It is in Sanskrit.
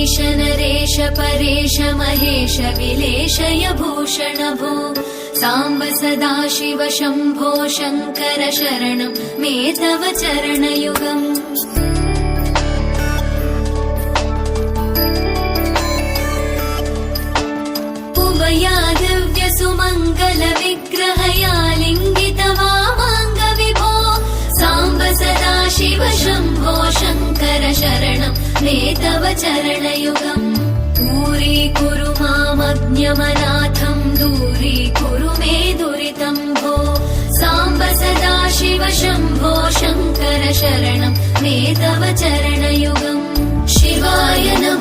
गिरीश नरेश परेश महेश विलेशय भूषण भो साम्ब सदाशिव शम्भो शङ्कर शरणं मे तव चरणयुगम् उमया दिव्य सुमङ्गल विग्रहया लिङ्गित वामाङ्ग विभो साम्ब सदाशिव शम्भो शङ्कर शरणं मे तव चरणयुगम् दूरीकुरु मामज्ञमनाथं दूरीकुरु मे दुरितं भो साम्ब सदाशिव शम्भो शङ्कर शरणं मे तव चरणयुगम् शिवाय नमः